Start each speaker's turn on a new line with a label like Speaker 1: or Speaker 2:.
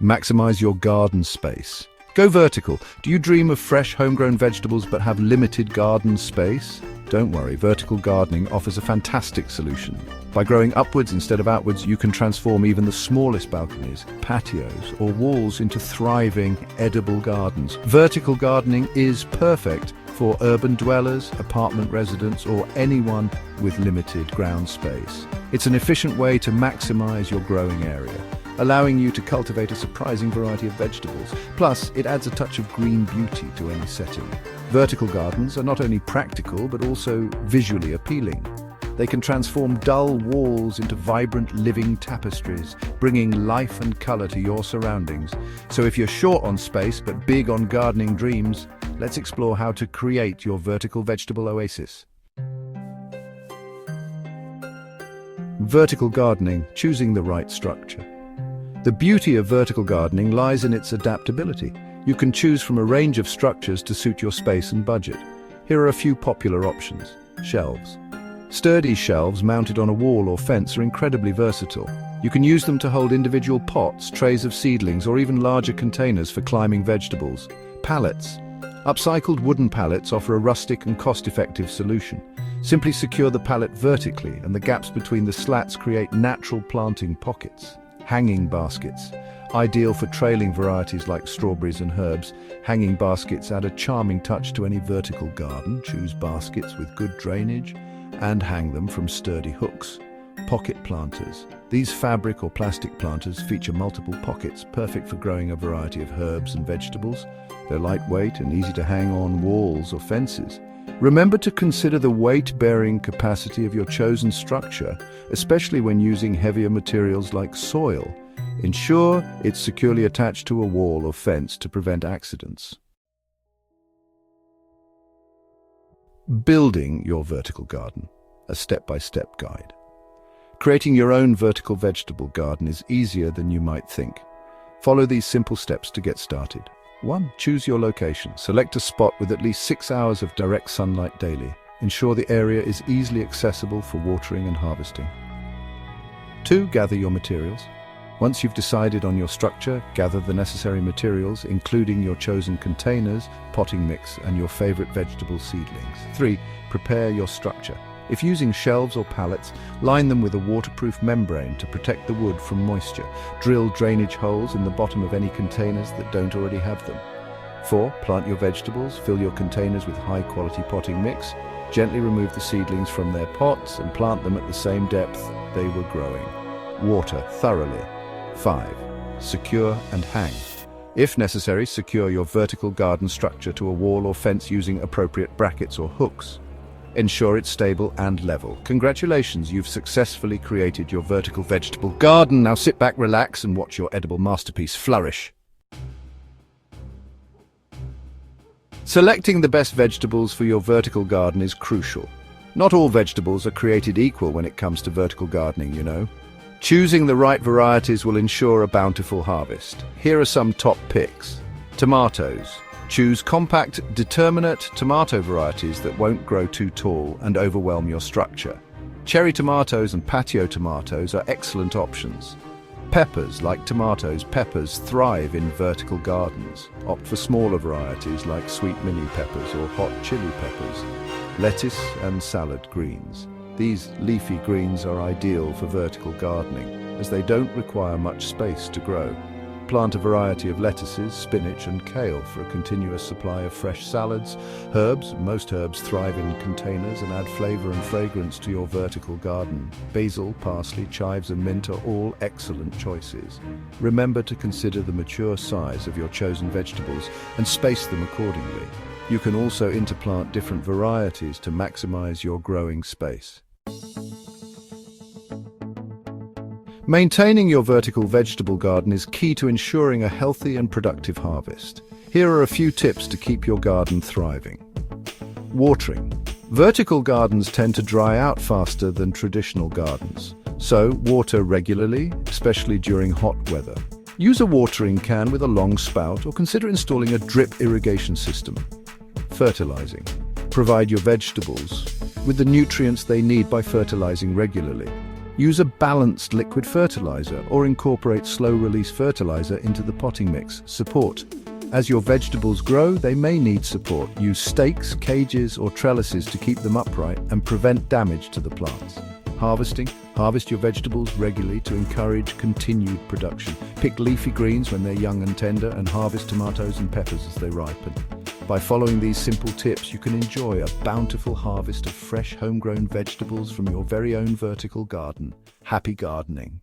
Speaker 1: Maximize your garden space. Go vertical. Do you dream of fresh, homegrown vegetables but have limited garden space? Don't worry, vertical gardening offers a fantastic solution. By growing upwards instead of outwards, you can transform even the smallest balconies, patios, or walls into thriving, edible gardens. Vertical gardening is perfect for urban dwellers, apartment residents, or anyone with limited ground space. It's an efficient way to maximize your growing area, allowing you to cultivate a surprising variety of vegetables. Plus, it adds a touch of green beauty to any setting. Vertical gardens are not only practical, but also visually appealing. They can transform dull walls into vibrant living tapestries, bringing life and color to your surroundings. So if you're short on space, but big on gardening dreams, let's explore how to create your vertical vegetable oasis. Vertical gardening, choosing the right structure. The beauty of vertical gardening lies in its adaptability. You can choose from a range of structures to suit your space and budget. Here are a few popular options. Shelves. Sturdy shelves mounted on a wall or fence are incredibly versatile. You can use them to hold individual pots, trays of seedlings, or even larger containers for climbing vegetables. Pallets. Upcycled wooden pallets offer a rustic and cost-effective solution. Simply secure the pallet vertically, and the gaps between the slats create natural planting pockets. Hanging baskets. Ideal for trailing varieties like strawberries and herbs, hanging baskets add a charming touch to any vertical garden. Choose baskets with good drainage and hang them from sturdy hooks. Pocket planters. These fabric or plastic planters feature multiple pockets, perfect for growing a variety of herbs and vegetables. They're lightweight and easy to hang on walls or fences. Remember to consider the weight-bearing capacity of your chosen structure, especially when using heavier materials like soil. Ensure it's securely attached to a wall or fence to prevent accidents. Building your vertical garden, a step-by-step guide. Creating your own vertical vegetable garden is easier than you might think. Follow these simple steps to get started. 1. Choose your location. Select a spot with at least 6 hours of direct sunlight daily. Ensure the area is easily accessible for watering and harvesting. 2. Gather your materials. Once you've decided on your structure, gather the necessary materials, including your chosen containers, potting mix, and your favorite vegetable seedlings. 3. Prepare your structure. If using shelves or pallets, line them with a waterproof membrane to protect the wood from moisture. Drill drainage holes in the bottom of any containers that don't already have them. 4. Plant your vegetables. Fill your containers with high-quality potting mix. Gently remove the seedlings from their pots and plant them at the same depth they were growing. Water thoroughly. 5. Secure and hang. If necessary, secure your vertical garden structure to a wall or fence using appropriate brackets or hooks. Ensure it's stable and level. Congratulations, you've successfully created your vertical vegetable garden. Now sit back, relax, and watch your edible masterpiece flourish. Selecting the best vegetables for your vertical garden is crucial. Not all vegetables are created equal when it comes to vertical gardening, you know. Choosing the right varieties will ensure a bountiful harvest. Here are some top picks. Tomatoes. Choose compact, determinate tomato varieties that won't grow too tall and overwhelm your structure. Cherry tomatoes and patio tomatoes are excellent options. Peppers. Like tomatoes, peppers thrive in vertical gardens. Opt for smaller varieties like sweet mini peppers or hot chili peppers. Lettuce and salad greens. These leafy greens are ideal for vertical gardening, as they don't require much space to grow. Plant a variety of lettuces, spinach and kale for a continuous supply of fresh salads. Herbs. Most herbs thrive in containers and add flavor and fragrance to your vertical garden. Basil, parsley, chives and mint are all excellent choices. Remember to consider the mature size of your chosen vegetables and space them accordingly. You can also interplant different varieties to maximize your growing space. Maintaining your vertical vegetable garden is key to ensuring a healthy and productive harvest. Here are a few tips to keep your garden thriving. Watering. Vertical gardens tend to dry out faster than traditional gardens, so water regularly, especially during hot weather. Use a watering can with a long spout or consider installing a drip irrigation system. Fertilizing. Provide your vegetables with the nutrients they need by fertilizing regularly. Use a balanced liquid fertilizer or incorporate slow-release fertilizer into the potting mix. Support. As your vegetables grow, they may need support. Use stakes, cages, or trellises to keep them upright and prevent damage to the plants. Harvesting. Harvest your vegetables regularly to encourage continued production. Pick leafy greens when they're young and tender and harvest tomatoes and peppers as they ripen. By following these simple tips, you can enjoy a bountiful harvest of fresh homegrown vegetables from your very own vertical garden. Happy gardening!